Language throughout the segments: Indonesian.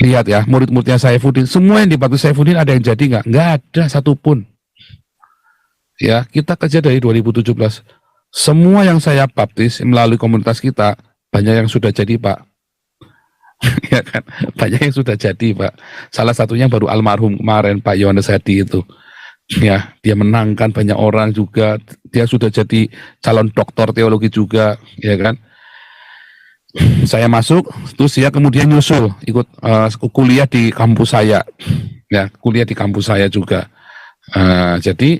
lihat ya, murid-muridnya Saifuddin, semua yang dibaptis Saifuddin ada yang jadi nggak? Nggak ada satupun. Ya, kita kerja dari 2017. Semua yang saya baptis melalui komunitas kita, banyak yang sudah jadi, Pak. Ya kan? Banyak yang sudah jadi, Pak. Salah satunya baru almarhum kemarin, Pak Yohanes Hadi itu. Ya, dia menangkan banyak orang juga. Dia sudah jadi calon doktor teologi juga, ya kan? Saya masuk, terus dia kemudian nyusul, ikut kuliah di kampus saya. Ya, kuliah di kampus saya juga. Jadi,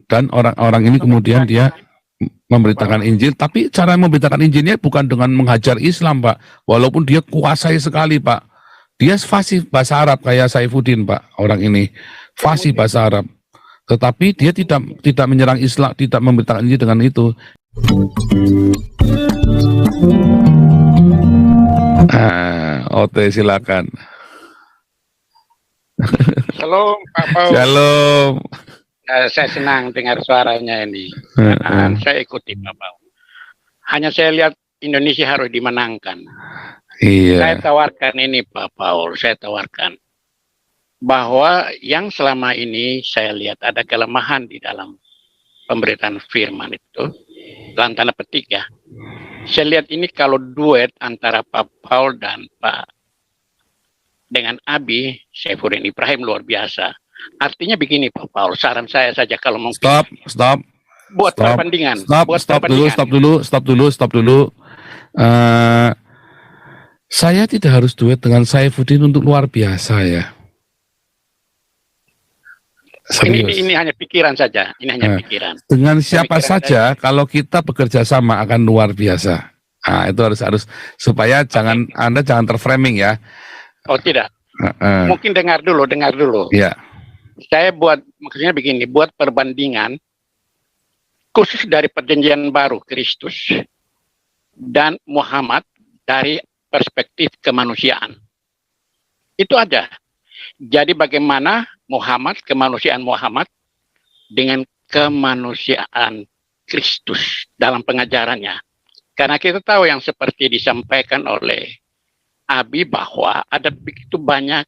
dan orang-orang ini kemudian dia memberitakan Injil, tapi cara memberitakan Injilnya bukan dengan menghajar Islam, Pak. Walaupun dia kuasai sekali, Pak. Dia fasih bahasa Arab kayak Saifuddin, Pak. Orang ini fasih bahasa Arab. Tetapi dia tidak menyerang Islam, tidak memberitakan Injil dengan itu. Ote silakan. Shalom Pak Paul. Shalom. Saya senang dengar suaranya ini. Saya ikuti Pak Paul. Hanya saya lihat Indonesia harus dimenangkan. Iya. Saya tawarkan ini Pak Paul, saya tawarkan bahwa yang selama ini saya lihat ada kelemahan di dalam pemberitaan firman itu, dalam tanda petik ya. Saya lihat ini kalau duet antara Pak Paul dan Pak dengan Abi Saifuddin Ibrahim luar biasa. Artinya begini Pak Paul, saran saya saja kalau mungkin. Stop. Buat perbandingan. Stop dulu. Saya tidak harus duet dengan Saifuddin untuk luar biasa ya. Ini hanya pikiran saja. Ini hanya pikiran. Dengan siapa saja kalau kita bekerja sama akan luar biasa. Nah, itu harus supaya Anda jangan terframing ya. Oh tidak. Mungkin dengar dulu. Ya. Saya maksudnya begini, buat perbandingan khusus dari perjanjian baru Kristus dan Muhammad dari perspektif kemanusiaan. Itu aja. Jadi bagaimana kemanusiaan Muhammad dengan kemanusiaan Kristus dalam pengajarannya. Karena kita tahu yang seperti disampaikan oleh Abi bahwa ada begitu banyak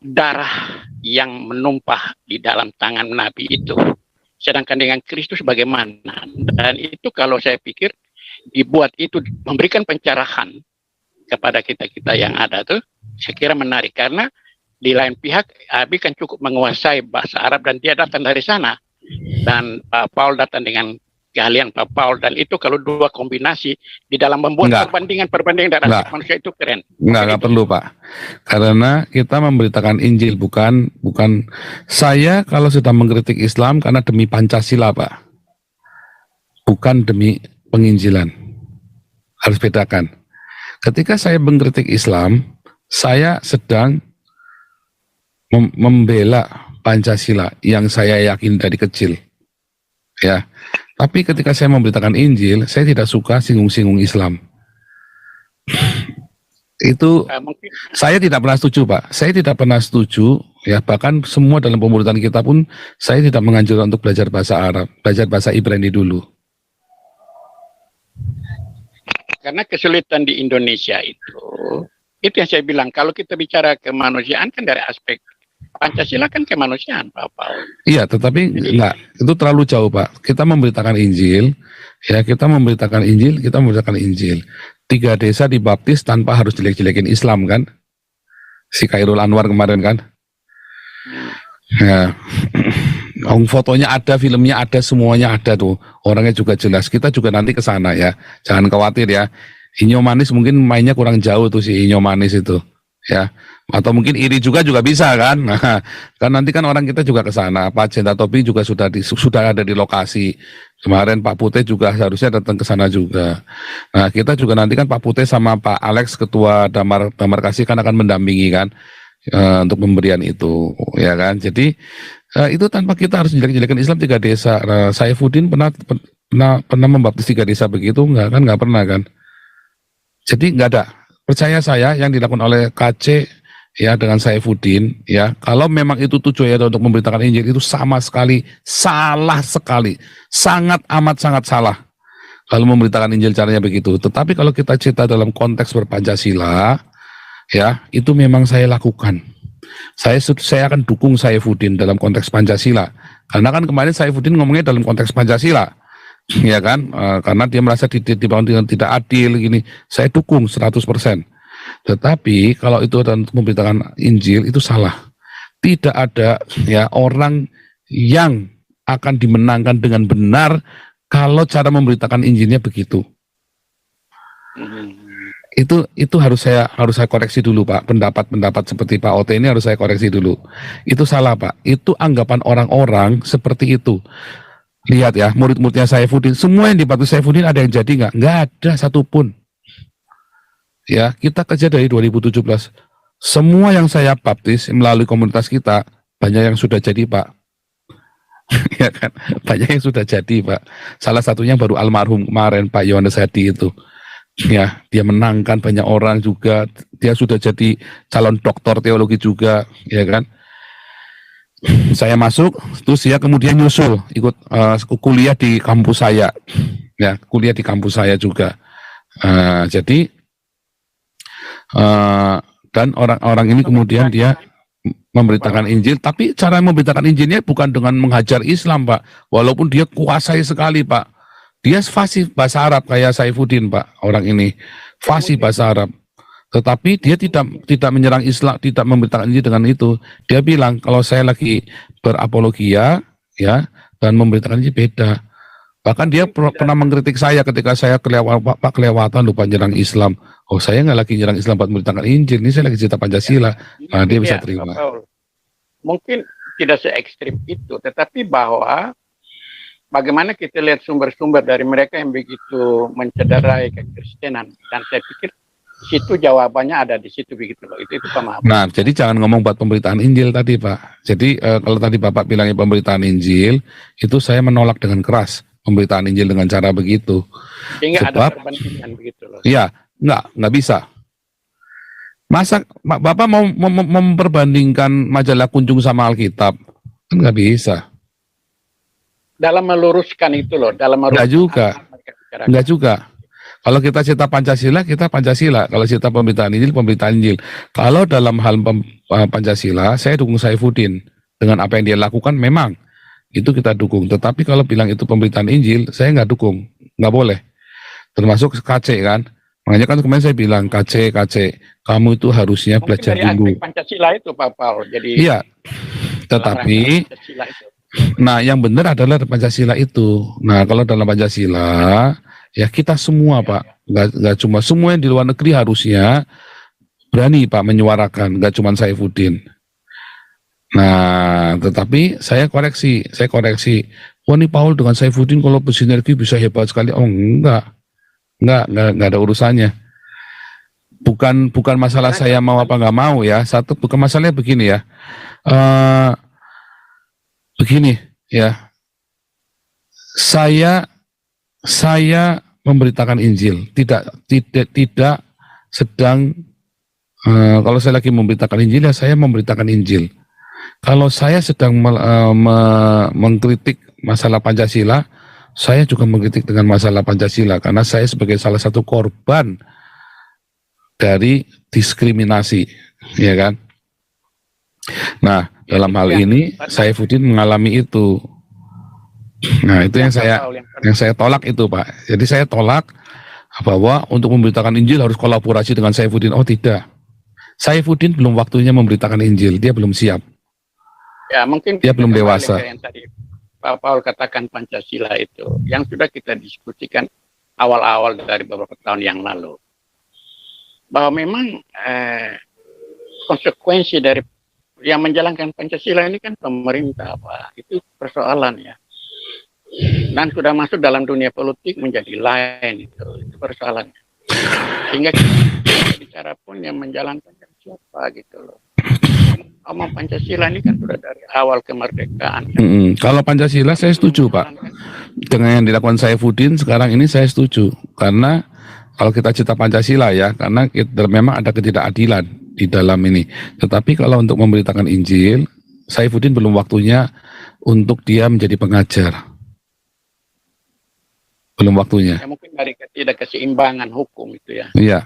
darah yang menumpah di dalam tangan Nabi itu. Sedangkan dengan Kristus bagaimana? Dan itu kalau saya pikir dibuat itu memberikan pencerahan kepada kita-kita yang ada tuh, saya kira menarik. Karena di lain pihak, Abi kan cukup menguasai bahasa Arab dan dia datang dari sana. Dan Pak Paul datang dengan keahlian Pak Paul. Dan itu kalau dua kombinasi di dalam membuat perbandingan dari aspek manusia itu keren. Enggak perlu Pak. Karena kita memberitakan Injil, bukan saya kalau sudah mengkritik Islam karena demi Pancasila Pak. Bukan demi penginjilan. Harus bedakan. Ketika saya mengkritik Islam, saya sedang membela Pancasila yang saya yakin dari kecil. Ya. Tapi ketika saya memberitakan Injil, saya tidak suka singgung-singgung Islam. Itu saya tidak pernah setuju, Pak. Saya tidak pernah setuju, ya, bahkan semua dalam pemberitaan kita pun saya tidak menganjurkan untuk belajar bahasa Arab, belajar bahasa Ibrani dulu. Karena kesulitan di Indonesia itu yang saya bilang, kalau kita bicara kemanusiaan kan dari aspek Pancasila kan kemanusiaan, Pak Paul. Iya, tetapi itu terlalu jauh, Pak. Kita memberitakan Injil, ya, kita memberitakan Injil. 3 desa dibaptis tanpa harus jelek-jelekin Islam kan? Si Khairul Anwar kemarin kan? Ya. Fotonya ada, filmnya ada, semuanya ada tuh. Orangnya juga jelas. Kita juga nanti ke sana ya. Jangan khawatir ya. Inyo Manis mungkin mainnya kurang jauh tuh si Inyo Manis itu. Ya. Atau mungkin Iri juga bisa kan. Nah, kan nanti kan orang kita juga ke sana. Pak Jenta Topi juga sudah ada di lokasi. Kemarin Pak Putih juga seharusnya datang ke sana juga. Nah, kita juga nanti kan Pak Putih sama Pak Alex ketua Damar Kasih kan akan mendampingi kan untuk pemberian itu, ya kan. Jadi itu tanpa kita harus jelek-jelekan Islam 3 desa. Saifuddin pernah membaptis 3 desa begitu nggak pernah kan. Jadi nggak ada. Percaya saya yang dilakukan oleh KC ya dengan Saifuddin ya, kalau memang itu tujuannya untuk memberitakan Injil, itu sama sekali salah sekali, sangat amat sangat salah. Kalau memberitakan Injil caranya begitu. Tetapi kalau kita cerita dalam konteks berpancasila, ya itu memang saya lakukan. Saya akan dukung Saifuddin dalam konteks Pancasila. Karena kan kemarin Saifuddin ngomongnya dalam konteks Pancasila, ya kan? Karena dia merasa dibangun dengan tidak adil gini. Saya dukung 100%. Tetapi kalau itu adalah untuk memberitakan Injil itu salah. Tidak ada ya orang yang akan dimenangkan dengan benar kalau cara memberitakan Injilnya begitu. Itu harus saya koreksi dulu, Pak. Pendapat seperti Pak Ote ini harus saya koreksi dulu. Itu salah, Pak. Itu anggapan orang-orang seperti itu. Lihat ya, murid-muridnya Saifuddin, semua yang dibaptis Saifuddin ada yang jadi nggak? Nggak ada satupun. Ya, kita kerja dari 2017. Semua yang saya baptis melalui komunitas kita, banyak yang sudah jadi, Pak. Ya kan, banyak yang sudah jadi, Pak. Salah satunya baru almarhum kemarin, Pak Yohanes Hadi itu. Ya, dia menangkan banyak orang juga. Dia sudah jadi calon doktor teologi juga, ya kan. Saya masuk, terus dia kemudian nyusul ikut kuliah di kampus saya, ya kuliah di kampus saya juga. Jadi dan orang-orang ini kemudian dia memberitakan Injil, tapi cara memberitakan Injilnya bukan dengan menghajar Islam, Pak. Walaupun dia kuasai sekali, Pak. Dia fasih bahasa Arab kayak Saifuddin, Pak. Orang ini fasih bahasa Arab. Tetapi dia tidak menyerang Islam, tidak memberitakan Injil dengan itu. Dia bilang kalau saya lagi berapologia, ya, dan memberitakan Injil beda. Bahkan dia pernah mengkritik saya ketika saya kelewatan lupa nyerang Islam. Oh, saya nggak lagi nyerang Islam buat memberitakan Injil. Ini saya lagi cerita Pancasila. Nah, dia bisa terima. Mungkin tidak se-ekstrim itu, tetapi bahwa bagaimana kita lihat sumber-sumber dari mereka yang begitu mencederai kekristenan, dan saya pikir situ jawabannya ada di situ begitu loh. Itu pemahaman. Nah, jadi jangan ngomong buat pemberitaan Injil tadi, Pak. Jadi kalau tadi Bapak bilangnya pemberitaan Injil, itu saya menolak dengan keras pemberitaan Injil dengan cara begitu. Sehingga ada perbandingan begitu loh. Iya, nggak bisa. Masa Bapak mau memperbandingkan majalah Kunjung sama Alkitab? Kan nggak bisa. Dalam meluruskan itu loh, dalam meluruskan. Nggak juga. Kalau kita cerita Pancasila, kita Pancasila. Kalau cerita pemberitaan Injil, pemberitaan Injil. Kalau dalam hal Pancasila, saya dukung Saifuddin. Dengan apa yang dia lakukan, memang itu kita dukung. Tetapi kalau bilang itu pemberitaan Injil, saya nggak dukung. Nggak boleh. Termasuk KC kan. Makanya kan kemarin saya bilang, KC, kamu itu harusnya mungkin belajar dari dulu. Pancasila itu, Pak Paul. Jadi, iya, tetapi nah yang benar adalah Pancasila itu. Nah kalau dalam Pancasila, ya kita semua, Pak, nggak cuma semua yang di luar negeri harusnya berani, Pak, menyuarakan, nggak cuma Saifuddin. Nah, tetapi saya koreksi. Wah, ini Paul dengan Saifuddin kalau bersinergi bisa hebat sekali. Oh, enggak ada urusannya. Bukan masalah saya mau apa nggak mau ya. Satu, bukan masalahnya begini ya. Begini ya. Saya memberitakan Injil, tidak sedang kalau saya lagi memberitakan Injil ya saya memberitakan Injil. Kalau saya sedang mengkritik masalah Pancasila, saya juga mengkritik dengan masalah Pancasila karena saya sebagai salah satu korban dari diskriminasi, ya kan? Nah, dalam hal ini Saifuddin mengalami itu. Nah, itu yang saya tolak itu, Pak. Jadi saya tolak bahwa untuk memberitakan Injil harus kolaborasi dengan Saifuddin. Oh, tidak. Saifuddin belum waktunya memberitakan Injil, dia belum siap. Ya, mungkin dia belum dewasa. Yang tadi Pak Paul katakan Pancasila itu, yang sudah kita diskusikan awal-awal dari beberapa tahun yang lalu. Bahwa memang konsekuensi dari yang menjalankan Pancasila ini kan pemerintah, Pak. Itu persoalan ya. Dan sudah masuk dalam dunia politik menjadi lain itu persoalannya. Sehingga kita bicara pun yang menjalankan siapa gitu loh. Omong Pancasila ini kan sudah dari awal kemerdekaan. Kalau Pancasila saya setuju, Pak. Dengan yang dilakukan Saifuddin sekarang ini saya setuju. Karena kalau kita cerita Pancasila ya, karena memang ada ketidakadilan di dalam ini. Tetapi kalau untuk memberitakan Injil, Saifuddin belum waktunya untuk dia menjadi pengajar. belum waktunya. Ya mungkin dari ketidakkeseimbangan hukum itu ya. Iya,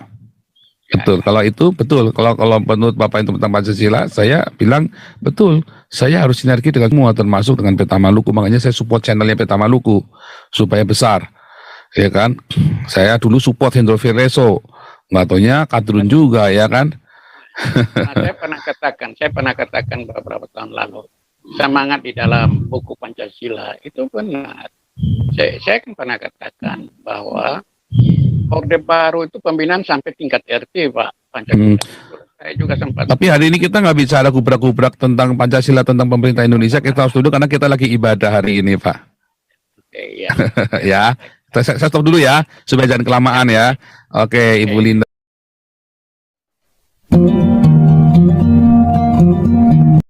betul. Kalau itu betul. Kalau menurut Bapak itu tentang Pancasila, saya bilang betul. Saya harus sinergi dengan semua, termasuk dengan Peta Maluku. Makanya saya support channelnya Peta Maluku supaya besar, ya kan? Saya dulu support Hendro Vereso, nggak taunya kadrun juga, ya kan? Nah, saya pernah katakan beberapa tahun lalu, semangat di dalam buku Pancasila itu benar. Saya kan pernah katakan bahwa Orde Baru itu pembinaan sampai tingkat RT, Pak. Pancasila. Saya juga sempat. Tapi hari ini kita nggak bicara gubrak-gubrak tentang Pancasila, tentang pemerintah Indonesia. Kita harus duduk karena kita lagi ibadah hari ini, Pak. Oke, ya. Ya, saya stop dulu ya, supaya jangan kelamaan ya. Oke, Ibu Linda.